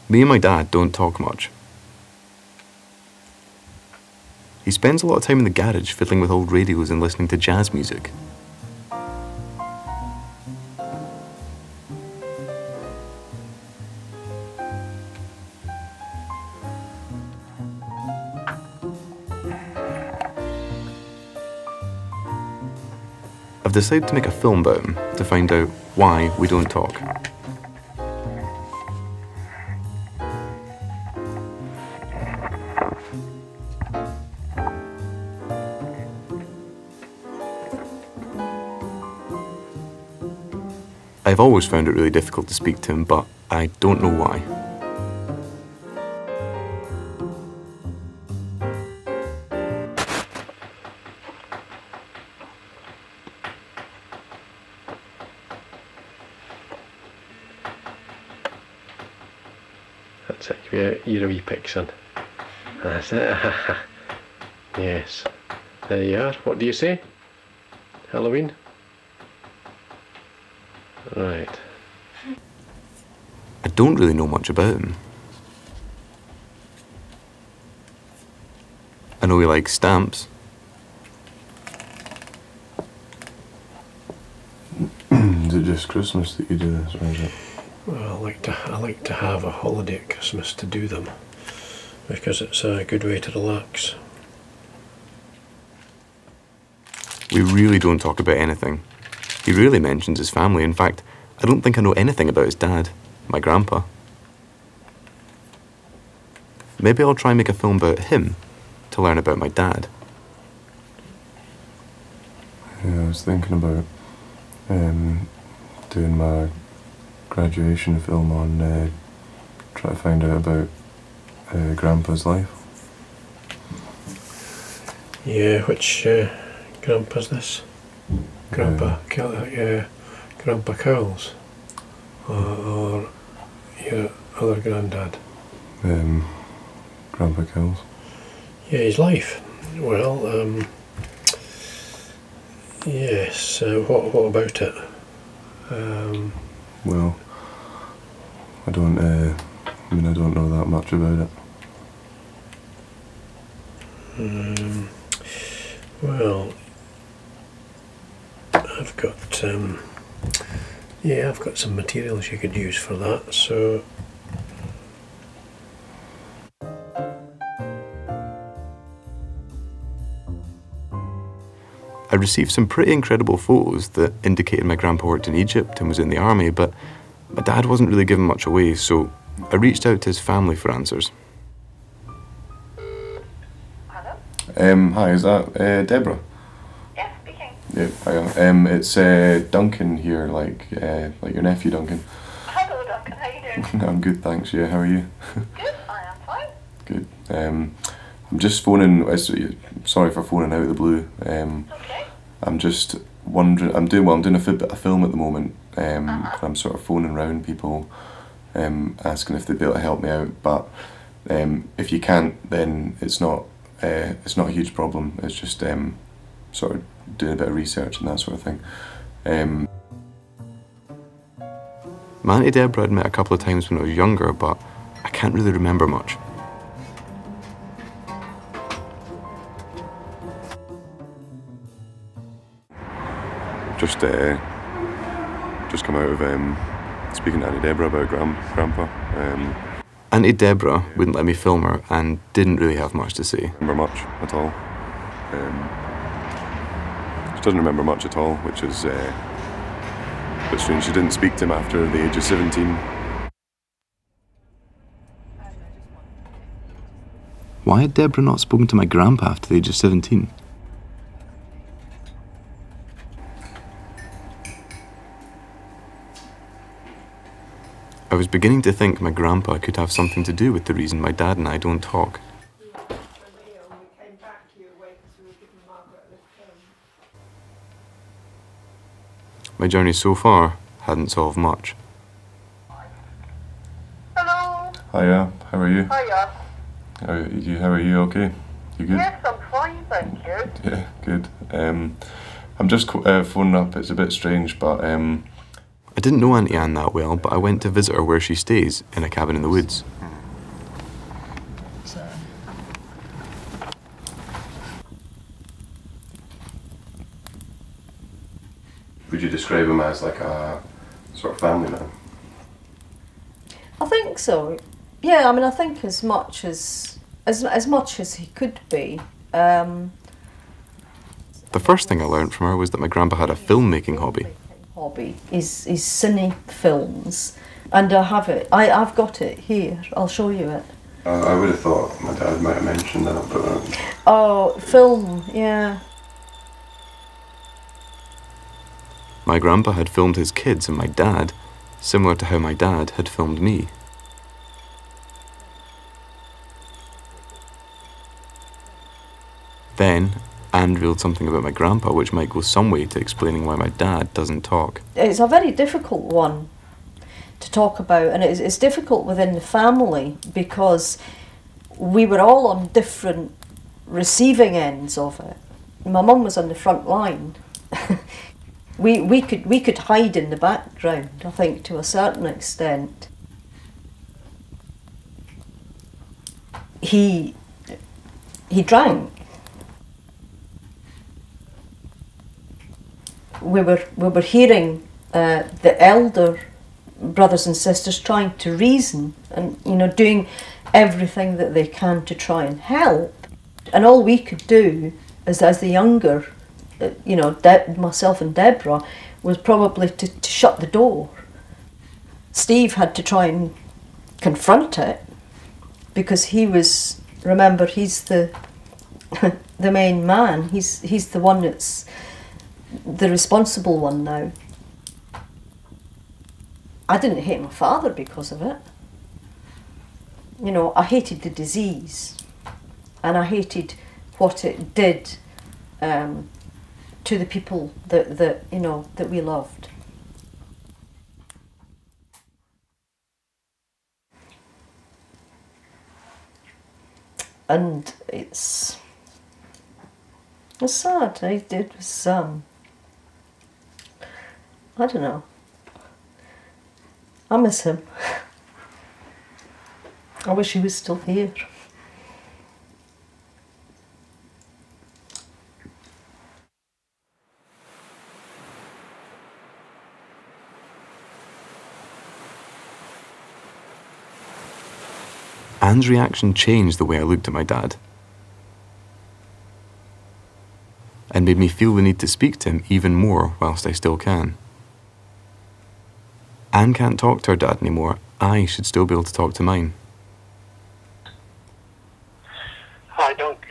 Me and my dad don't talk much. He spends a lot of time in the garage fiddling with old radios and listening to jazz music. I've decided to make a film about him to find out why we don't talk. I've always found it really difficult to speak to him, but I don't know why. That's it, you're a wee pixin. That's it. Yes. There you are. What do you say? Halloween? Right. I don't really know much about him. I know he likes stamps. Is it just Christmas that you do this, or is it? Well, I like to have a holiday at Christmas to do them, because it's a good way to relax. We really don't talk about anything. He rarely mentions his family. In fact, I don't think I know anything about his dad, my grandpa. Maybe I'll try and make a film about him to learn about my dad. Yeah, I was thinking about doing my graduation film on trying to find out about Grandpa's life. Yeah, which grandpa's this? Grandpa Cowles? Or your other granddad? Grandpa Cowles. Yeah, his life. Well, yes, what about it? Well, I don't know that much about it. Well, I've got some materials you could use for that, so... I received some pretty incredible photos that indicated my grandpa worked in Egypt and was in the army, but my dad wasn't really giving much away, so I reached out to his family for answers. Hello? Hi, is that Deborah? Yeah, speaking. Yeah, hiya. It's Duncan here, like your nephew Duncan. Hello Duncan, how you doing? I'm good, thanks, yeah, how are you? Good, I am fine. Good. I'm just phoning, sorry for phoning out of the blue. Okay. I'm just wondering, I'm doing a film at the moment, and I'm sort of phoning around people, asking if they'd be able to help me out, but if you can't, then it's not a huge problem. It's just sort of doing a bit of research and that sort of thing. My Auntie Deborah I'd met a couple of times when I was younger, but I can't really remember much. Just come out of speaking to Auntie Deborah about Grandpa. Auntie Deborah wouldn't let me film her and didn't really have much to say. Remember much at all. She doesn't remember much at all, which is a bit strange. She didn't speak to him after the age of 17. Why had Deborah not spoken to my grandpa after the age of 17? I was beginning to think my grandpa could have something to do with the reason my dad and I don't talk. My journey so far hadn't solved much. Hello. Hiya, how are you? Hiya. How are you? Okay? You good? Yes, I'm fine, thank you. Yeah, good. I'm just phoning up. It's a bit strange, but I didn't know Auntie Anne that well, but I went to visit her where she stays, in a cabin in the woods. would you describe him as like a sort of family man? I think so. Yeah, I mean, I think as much as he could be. The first thing I learned from her was that my grandpa had a filmmaking hobby. Is cine films, and I have it. I've got it here. I'll show you it. I would have thought my dad might have mentioned that, but... Oh, film, yeah. My grandpa had filmed his kids and my dad, similar to how my dad had filmed me. Then, Anne revealed something about my grandpa which might go some way to explaining why my dad doesn't talk. It's a very difficult one to talk about, and it's difficult within the family because we were all on different receiving ends of it. My mum was on the front line. we could hide in the background, I think, to a certain extent. He drank. We were hearing the elder brothers and sisters trying to reason and, you know, doing everything that they can to try and help. And all we could do as the younger, you know, myself and Deborah, was probably to shut the door. Steve had to try and confront it because he was, remember, he's the the main man. He's the one that's the responsible one now. I didn't hate my father because of it. You know, I hated the disease, and I hated what it did to the people that you know that we loved. And it's sad. It was I don't know. I miss him. I wish he was still here. Anne's reaction changed the way I looked at my dad, and made me feel the need to speak to him even more whilst I still can. Anne can't talk to her dad anymore. I should still be able to talk to mine. Hi, Dunk.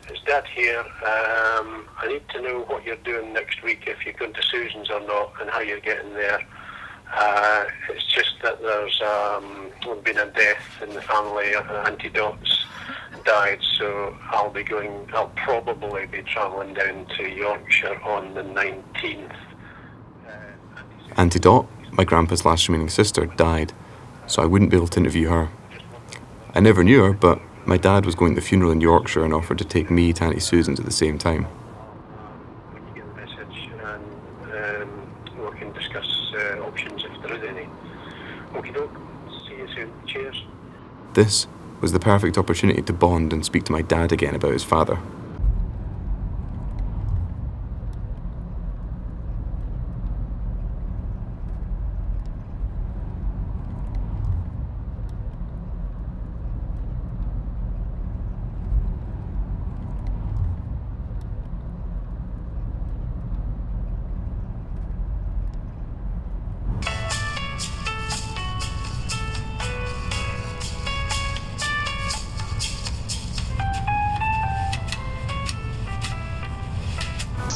It's Dad here. I need to know what you're doing next week, if you're going to Susan's or not, and how you're getting there. It's just that there's been a death in the family. Auntie Dot's died, so I'll probably be travelling down to Yorkshire on the 19th. Auntie Dot, my grandpa's last remaining sister, died, so I wouldn't be able to interview her. I never knew her, but my dad was going to the funeral in Yorkshire and offered to take me to Auntie Susan's at the same time. When you get the message, and we can discuss options if there is any. Okie doke. See you soon. Cheers. This was the perfect opportunity to bond and speak to my dad again about his father.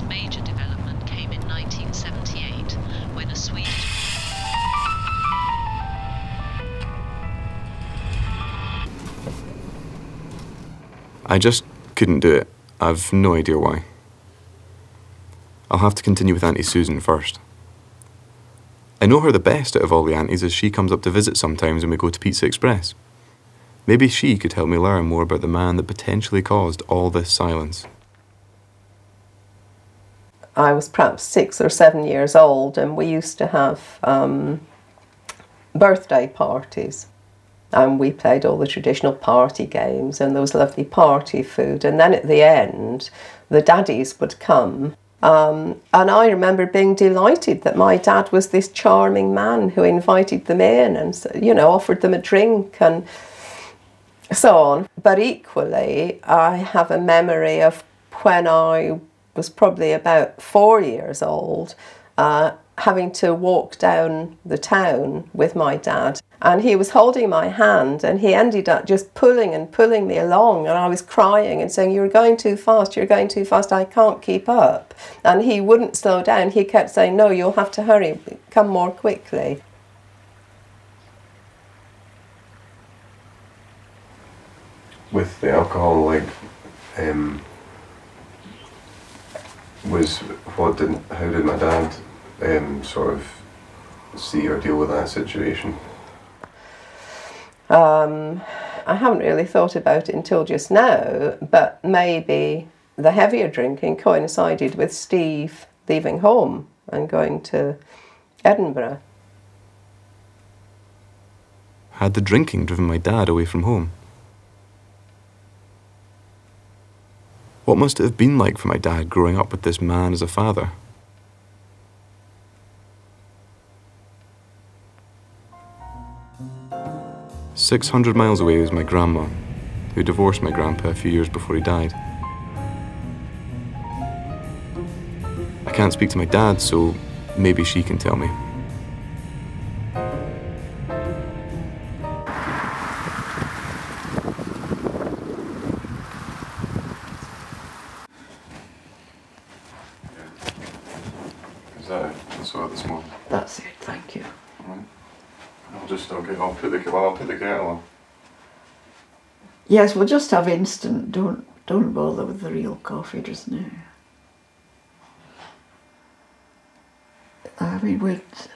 Major development came in 1978 when a Swedish... I just couldn't do it. I've no idea why. I'll have to continue with Auntie Susan first. I know her the best out of all the aunties, as she comes up to visit sometimes when we go to Pizza Express. Maybe she could help me learn more about the man that potentially caused all this silence. I was perhaps 6 or 7 years old, and we used to have birthday parties, and we played all the traditional party games, and there was lovely party food, and then at the end the daddies would come And I remember being delighted that my dad was this charming man who invited them in and, you know, offered them a drink and so on. But equally, I have a memory of when I was probably about 4 years old, having to walk down the town with my dad. And he was holding my hand and he ended up just pulling and pulling me along, and I was crying and saying, "You're going too fast, you're going too fast, I can't keep up." And he wouldn't slow down. He kept saying, "No, you'll have to hurry, come more quickly." With the alcohol, like, how did my dad sort of see or deal with that situation? I haven't really thought about it until just now, but maybe the heavier drinking coincided with Steve leaving home and going to Edinburgh. Had the drinking driven my dad away from home? What must it have been like for my dad growing up with this man as a father? "600 miles away was my grandma, who divorced my grandpa a few years before he died. I can't speak to my dad, so maybe she can tell me. Is that it? That's all this morning. That's it, thank you. Right. I'll put the kettle on. Yes, we'll just have instant. Don't bother with the real coffee just now. I mean, with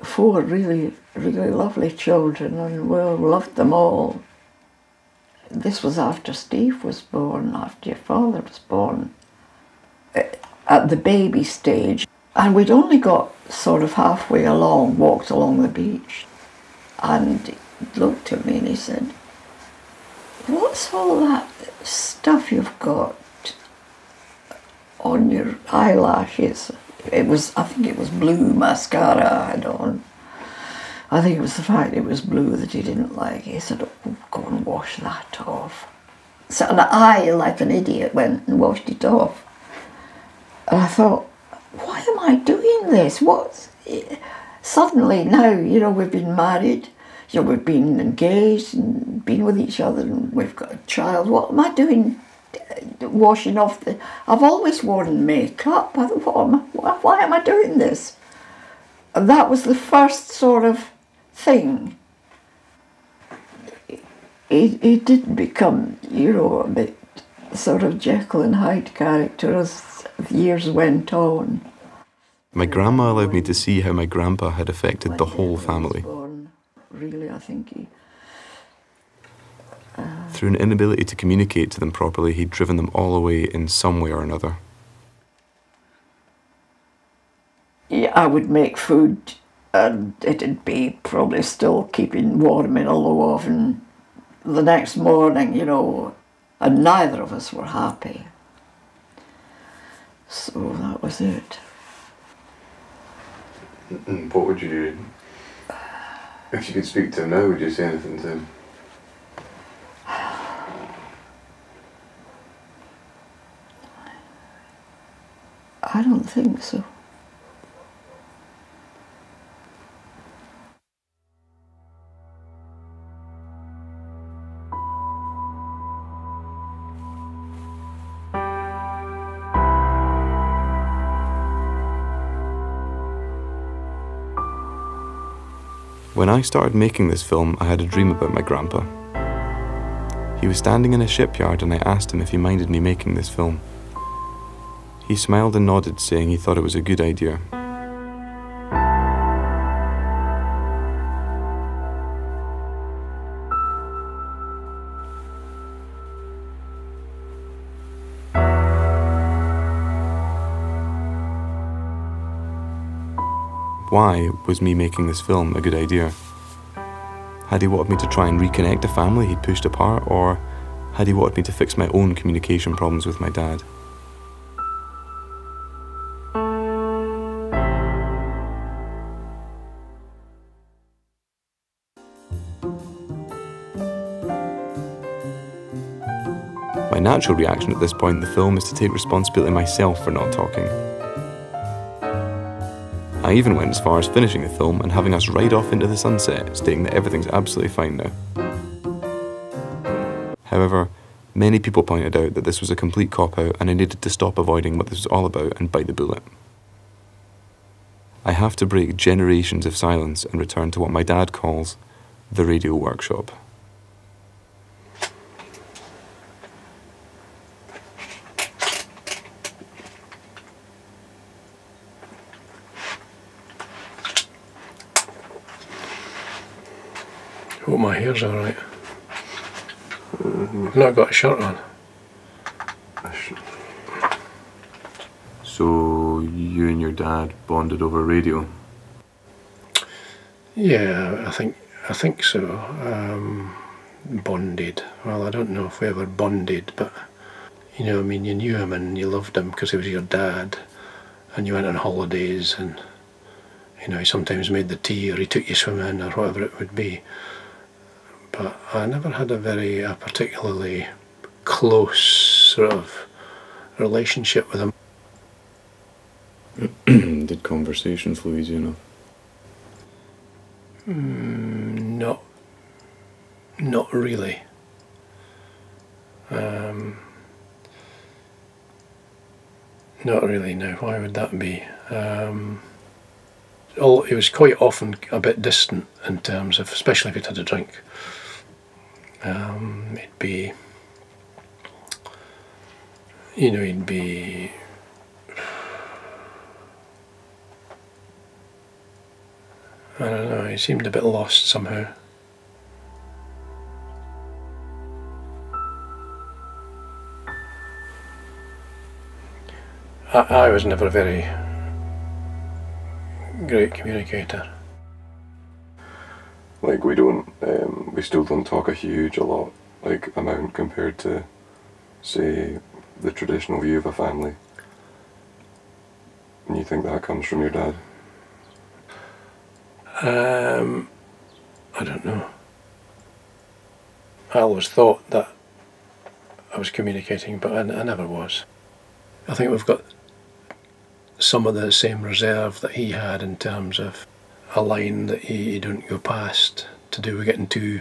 4 really, really lovely children, and we loved them all. This was after Steve was born, after your father was born, at the baby stage. And we'd only got sort of halfway along, walked along the beach, and he looked at me and he said, "What's all that stuff you've got on your eyelashes?" I think it was blue mascara I had on. I think it was the fact it was blue that he didn't like. He said, "Oh, go and wash that off." So, and I, like an idiot, went and washed it off. And I thought, why am I doing this? Suddenly now, you know, we've been married, you know, we've been engaged and been with each other and we've got a child. What am I doing washing off the... I've always worn makeup. I thought, why am I doing this? And that was the first sort of thing. It did become, you know, a bit sort of Jekyll and Hyde character as the years went on. My grandma allowed me to see how my grandpa had affected the whole family. Really, I think he... Through an inability to communicate to them properly, he'd driven them all away in some way or another. Yeah, I would make food and it'd be probably still keeping warm in a low oven the next morning, you know, and neither of us were happy. So that was it. What would you do? If you could speak to him now, would you say anything to him? I don't think so. When I started making this film, I had a dream about my grandpa. He was standing in a shipyard and I asked him if he minded me making this film. He smiled and nodded, saying he thought it was a good idea. Why was me making this film a good idea? Had he wanted me to try and reconnect a family he'd pushed apart, or had he wanted me to fix my own communication problems with my dad? natural reaction at this point in the film is to take responsibility myself for not talking. I even went as far as finishing the film and having us ride off into the sunset, stating that everything's absolutely fine now. However, many people pointed out that this was a complete cop-out and I needed to stop avoiding what this was all about and bite the bullet. I have to break generations of silence and return to what my dad calls the radio workshop. Hope my hair's alright. I've not got a shirt on. So you and your dad bonded over radio? Yeah, I think so. Bonded. Well, I don't know if we ever bonded, but you know, I mean, you knew him and you loved him because he was your dad, and you went on holidays, and you know, he sometimes made the tea or he took you swimming or whatever it would be. But I never had a particularly close sort of relationship with him. Did conversation flow easy enough? Not really. Not really, no. Why would that be? It was quite often a bit distant in terms of, especially if he'd had a drink. It'd be, you know, he'd be, I don't know, he seemed a bit lost somehow. I was never a very great communicator. Like we still don't talk a lot, like amount compared to, say, the traditional view of a family. And you think that comes from your dad? I don't know. I always thought that I was communicating, but I never was. I think we've got some of the same reserve that he had in terms of a line that you don't go past, to do with getting too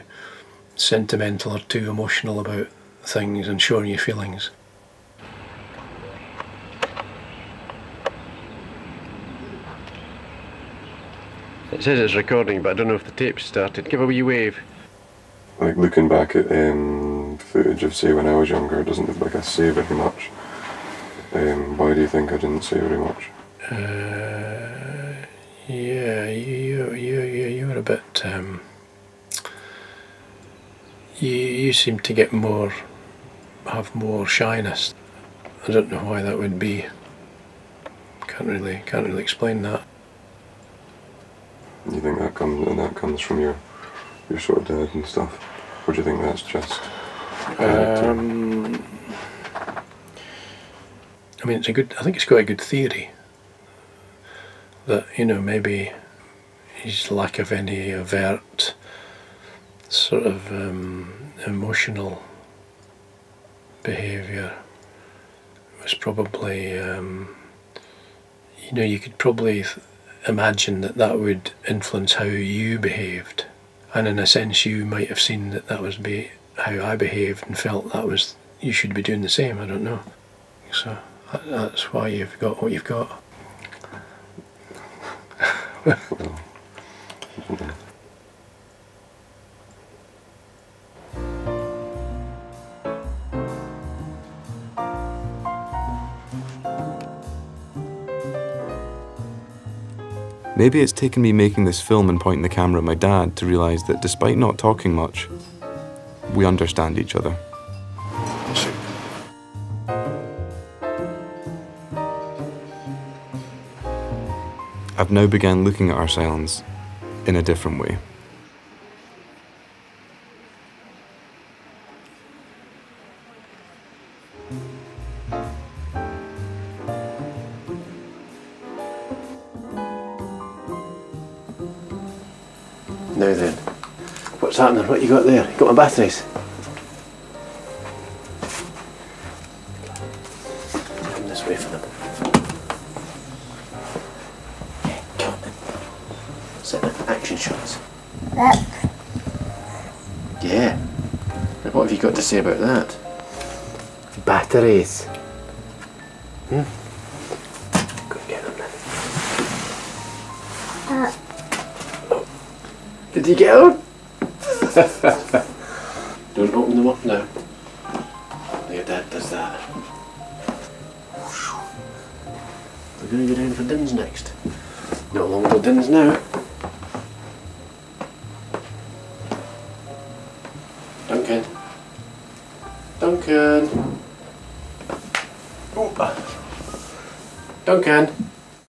sentimental or too emotional about things and showing your feelings. It says it's recording, but I don't know if the tape's started. Give a wee wave. Like looking back at footage of, say, when I was younger, it doesn't look like I say very much. Why do you think I didn't say very much? Yeah, you were a bit. You seem to get have more shyness. I don't know why that would be. Can't really explain that. You think that comes from your sort of dad and stuff, or do you think that's just? I mean, I think it's quite a good theory that, you know, maybe his lack of any overt sort of emotional behaviour was probably, you know, you could probably imagine that would influence how you behaved, and in a sense you might have seen that was how I behaved and felt that was, you should be doing the same. I don't know. So that's why you've got what you've got. Maybe it's taken me making this film and pointing the camera at my dad to realise that despite not talking much, we understand each other. I've now begun looking at our silence in a different way. Now then, what's happening? What you got there? You got my batteries? this way for them. Yeah, come on then. Set the action shots. Yeah. Now what have you got to say about that? Batteries. Hmm? Go and get them then. Oh. Did you get them? Don't open them up now. Your dad does that. We're going to go down for Dins next. Not long till Dins now. Duncan. Duncan. Oh. Duncan.